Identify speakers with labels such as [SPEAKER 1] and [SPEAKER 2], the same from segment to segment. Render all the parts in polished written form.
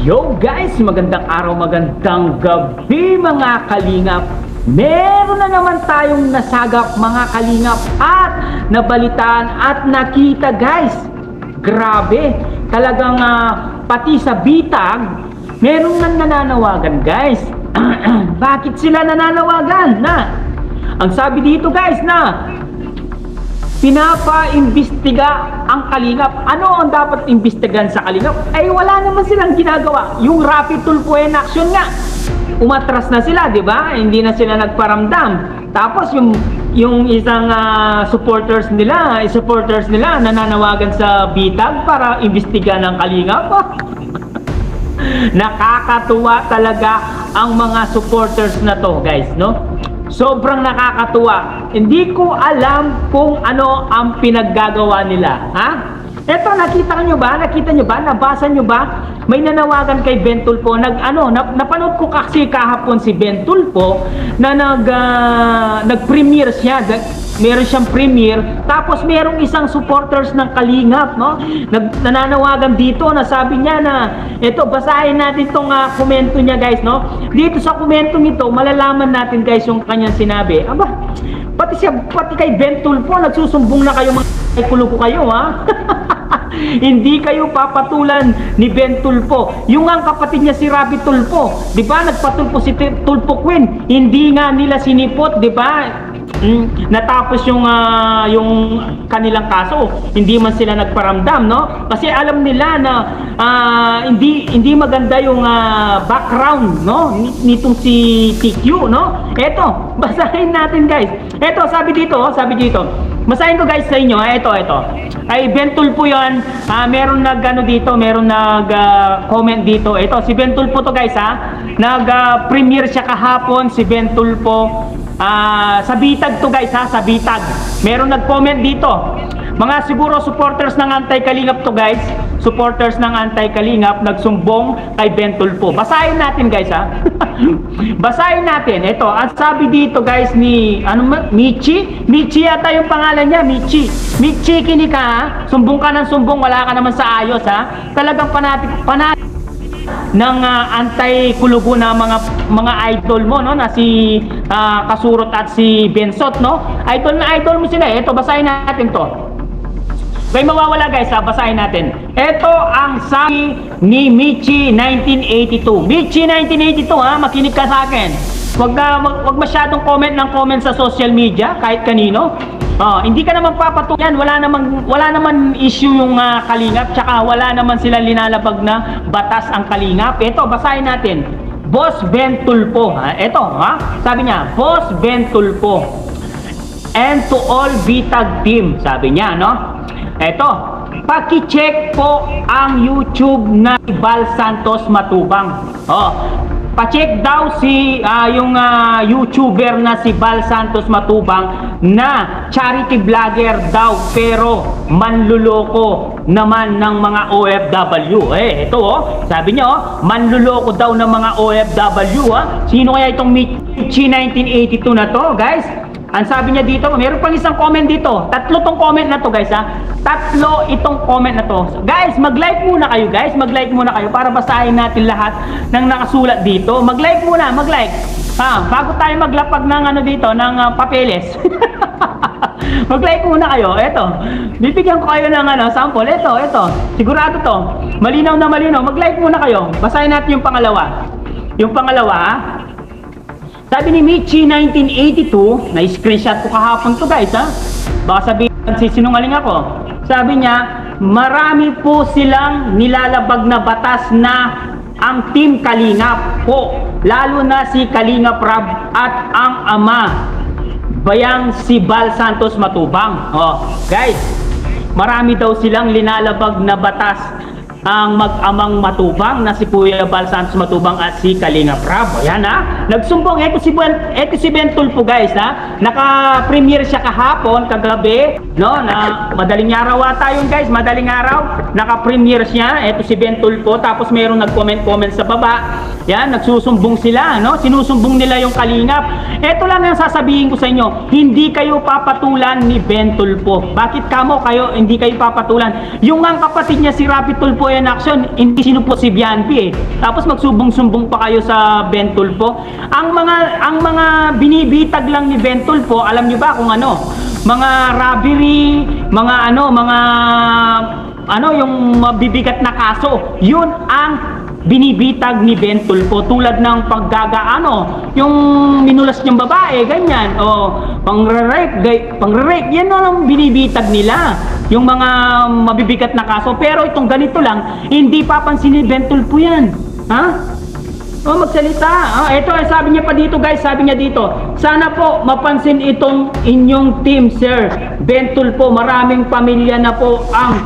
[SPEAKER 1] Yo guys, magandang araw, magandang gabi mga kalingap. Meron na naman tayong nasagap mga kalingap at nabalitaan at nakita guys. Grabe, talagang pati sa bitag, meron nang nananawagan guys. Bakit sila nananawagan na? Ang sabi dito guys na pinapa-imbestiga ang kalingap. Ano ang dapat imbestigahan sa kalingap? Ay wala naman silang ginagawa. Yung rapid tulpo in action nga, umatras na sila, di ba? Hindi na sila nagparamdam. Tapos yung isang supporters nila nananawagan sa bitag para imbestigahan ang kalingap. Nakakatuwa talaga ang mga supporters na to guys, no? Sobrang nakakatuwa. Hindi ko alam kung ano ang pinaggagawa nila. Ha? Eto, nakita nyo ba? Nabasa nyo ba? May nanawagan kay Ben Tulfo. Napanood ko kasi kahapon si Ben Tulfo na nag-premiere siya. Meron siyang premiere. Tapos merong isang supporters ng Kalingap, no? Nananawagan dito na sabi niya na, eto, basahin natin tong komento niya guys, no? Dito sa komento nito, malalaman natin guys yung kanyang sinabi. Aba, pati kay Ben Tulfo, nagsusumbong na kayo mga kuluko kayo, ha? Hindi kayo papatulan ni Ben Tulfo. Yung ang kapatid niya si Rabbit Tulfo, 'di ba? Nagpatulpo si Tulfo Queen. Hindi nga nila sinipot, 'di ba? Natapos yung kanilang kaso. Hindi man sila nagparamdam, no? Kasi alam nila na hindi maganda yung background, no? Nitong si TQ, no? Eto, basahin natin guys. Eto, sabi dito. Basahin ko guys sa inyo. Ito. Ay Ben Tulfo 'yan. Meron comment dito. Ito si Ben Tulfo to guys, ha. Nag-premiere siya kahapon si Ben Tulfo. Sa bitag to guys, ha, sa bitag. Meron nag-comment dito. Mga siguro supporters ng Anti-Kalingap to guys. Supporters ng Anti-Kalingap nagsumbong kay Ben Tulfo. Basahin natin guys, ha. Basahin natin. Ito, at sabi dito guys ni Michi yata yung pangalan niya, Michi kinig ka, ha. Sumbong ka ng sumbong, wala ka naman sa ayos, ha. Talagang fanatic ng anti-kulugo na mga idol mo, no, na si Kasurot at si Bensot, no. Idol mo sila. Ito, basahin natin to. May mawawala guys, ha, basahin natin. Ito ang sabi ni Michi 1982. Michi 1982, ha, makinig ka sa akin. Wag masyadong comment sa social media kahit kanino. Hindi ka naman papatulan, wala naman issue yung Kalingap, tsaka wala naman sila linalabag na batas ang Kalingap. Ito, basahin natin. Boss Ben Tulfo, ha. Ito, ha. Sabi niya, Boss Ben Tulfo. And to all bitag team, sabi niya, no? Eto, paki-check po ang YouTube na Bal Santos Matubang. Pa-check daw yung YouTuber na si Bal Santos Matubang na charity vlogger daw pero manluloko naman ng mga OFW. Ito sabi niya manluloko daw ng mga OFW, ha. Sino kaya itong Michi 1982 na to, guys? Ang sabi niya dito, meron pang isang comment dito. Tatlo tong comment na to guys, ha. Tatlo itong comment na to. Guys, mag-like muna kayo guys. Mag-like muna kayo para basahin natin lahat ng nakasulat dito. Mag-like muna, mag-like. Bago tayo maglapag ng dito, ng papeles. Mag-like muna kayo. Eto. Bibigyan ko kayo ng sample. Ito. Sigurado to. Malinaw na malinaw. Mag-like muna kayo. Basahin natin yung pangalawa. Yung pangalawa, ha. Sabi ni Michi 1982, na-screenshot ko kahapon to guys, ha. Baka sabihin sinungaling ako. Sabi niya, marami po silang nilalabag na batas na ang Team Kalingap po, lalo na si Kalingap Rab at ang ama bayang si Bal Santos Matubang. Guys, marami daw silang linalabag na batas ang mag-amang Matubang na si Kuya Bal Santos Matubang at si Kalingap Rab. Ayan, ha. Nagsumbong. Ito si Ben Tulfo guys, ha. Naka-premiere siya kahapon, kagabi, no, na madaling araw ata yun guys, madaling araw. Naka-premiere siya. Ito si Ben Tulfo. Tapos mayroong nag-comment sa baba. Yan, nagsusumbong sila, no. Sinusumbong nila yung Kalingap. Ito lang ang sasabihin ko sa inyo. Hindi kayo papatulan ni Ben Tulfo. Bakit kayo hindi kayo papatulan? Yung ang kapatid niya si Rabbit Tulfo yan action, hindi sinupot si Bianpi eh. Tapos magsubong-sumbong pa kayo sa Bentulpo. Ang mga binibitag lang ni Bentulpo, alam niyo ba kung ano? Mga robbery, mga yung mabibigat na kaso. Yun ang binibitag ni Bentulpo, tulad ng yung minulas niyang babae, ganyan, o pang-rape, yan ang binibitag nila, yung mga mabibigat na kaso. Pero itong ganito lang, hindi papansin ni Bentulpo yan, ha? O, magsalita. Ito, sabi niya pa dito, guys, sabi niya dito, sana po mapansin itong inyong team, Sir Bentulpo, maraming pamilya na po ang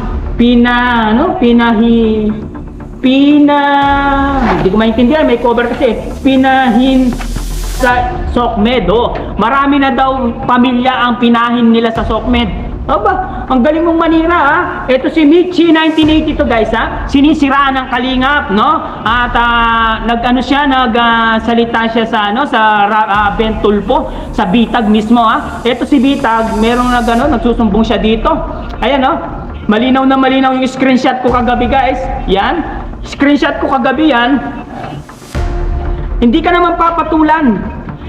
[SPEAKER 1] hindi ko maintindihan, may cover kasi, pinahin sa SOCMED. Marami na daw pamilya ang pinahin nila sa SOCMED. Aba, ang galing mong manira, ha? Ito si Michi 1982, guys, ha? Sinisiraan ng Kalingap, no? At nagsalita siya sa Bentulpo, sa Bitag mismo, ha? Ito si Bitag, merong nagsusumbong siya dito. Ayan, no? Malinaw na malinaw yung screenshot ko kagabi, guys. Yan. Screenshot ko kagabi yan. Hindi ka naman papatulan.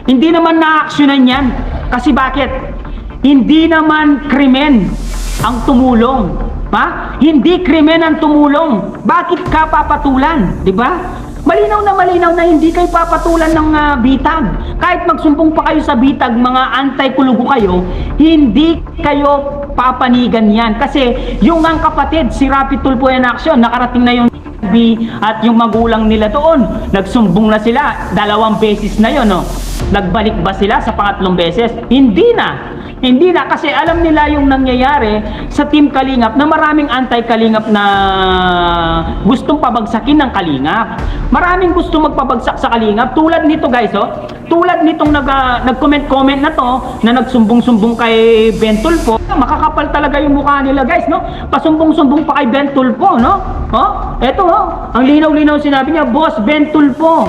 [SPEAKER 1] Hindi naman na-actionan yan. Kasi bakit? Hindi naman krimen ang tumulong. Ha? Hindi krimen ang tumulong. Bakit ka papatulan? Diba? Malinaw na hindi kayo papatulan ng bitag. Kahit magsumbong pa kayo sa bitag, mga anti-kulugo kayo, hindi kayo papanigan yan. Kasi yung ang kapatid, si Rapi Tulfo in action, nakarating na yung at yung magulang nila doon, nagsumbong na sila 2 beses na yon, no? Nagbalik ba sila sa pangatlong beses? Hindi na, kasi alam nila yung nangyayari sa Team Kalingap, na maraming anti-Kalingap na gustong pabagsakin ng Kalingap. Maraming gustong magpabagsak sa Kalingap, tulad nito, guys, tulad nitong nag-comment na to, na nagsumbong-sumbong kay Bentulpo. Makakapal talaga yung mukha nila, guys, no? Pasumbong-sumbong pa kay Bentulpo, no? Eto, ang linaw-linaw sinabi niya, Boss Bentulpo,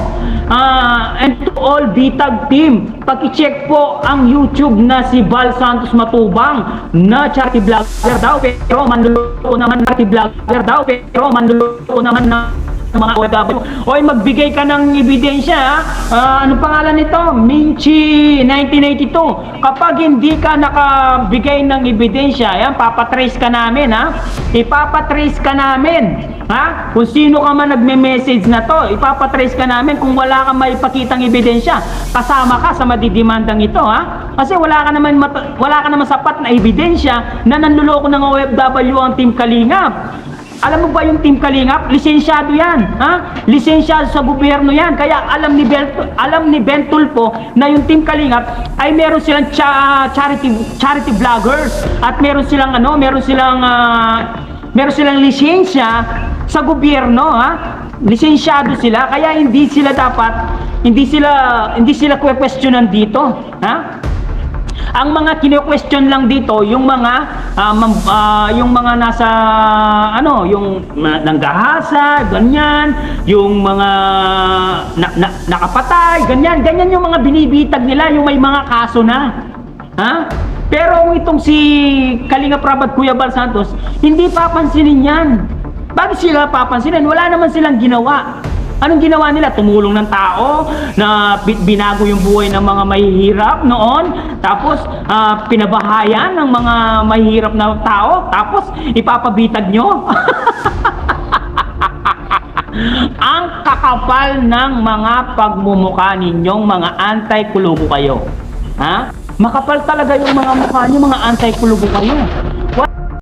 [SPEAKER 1] and to all Bitag team, pag-i-check po ang YouTube na si Val Santos Matubang na charity vlogger daw, pero manluloko naman ng mga OFW. Oy, magbigay ka ng ebidensya, ano pangalan nito? Minchi 1982. Kapag hindi ka nakabigay ng ebidensya, yan, papatrace ka namin, ha? Ipapatrace ka namin, ha? Kung sino ka man nagme-message na to, ipapatrace ka namin. Kung wala kang maipakitang ebidensya, kasama ka sa madidimandang ito, ha? Kasi wala ka naman sapat na ebidensya na nanluloko ng OFW ang Team Kalingap. Alam mo ba yung Team Kalingap? Lisensyado yan, ha? Lisensyado sa gobyerno yan. Kaya alam ni Bentulpo na yung Team Kalingap ay meron silang charity vloggers, at meron silang lisensya sa gobyerno, ha? Lisensyado sila, kaya hindi sila questionan dito, ha? Ang mga kino-question lang dito, yung mga nasa yung nanggahasa, ganyan, yung mga nakapatay, ganyan yung mga binibitag nila, yung may mga kaso na. Ha? Pero itong si Kalingap Rab at Kuya Val Santos, hindi papansinin yan. Bakit sila papansinin? Wala naman silang ginawa. Anong ginawa nila? Tumulong ng tao, na binago yung buhay ng mga mahihirap noon, tapos pinabahayan ng mga mahihirap na tao, tapos ipapabitag nyo. Ang kakapal ng mga pagmumukha ninyong mga anti-kulugo kayo. Ha? Makapal talaga yung mga mukha nyo, mga anti-kulugo kayo.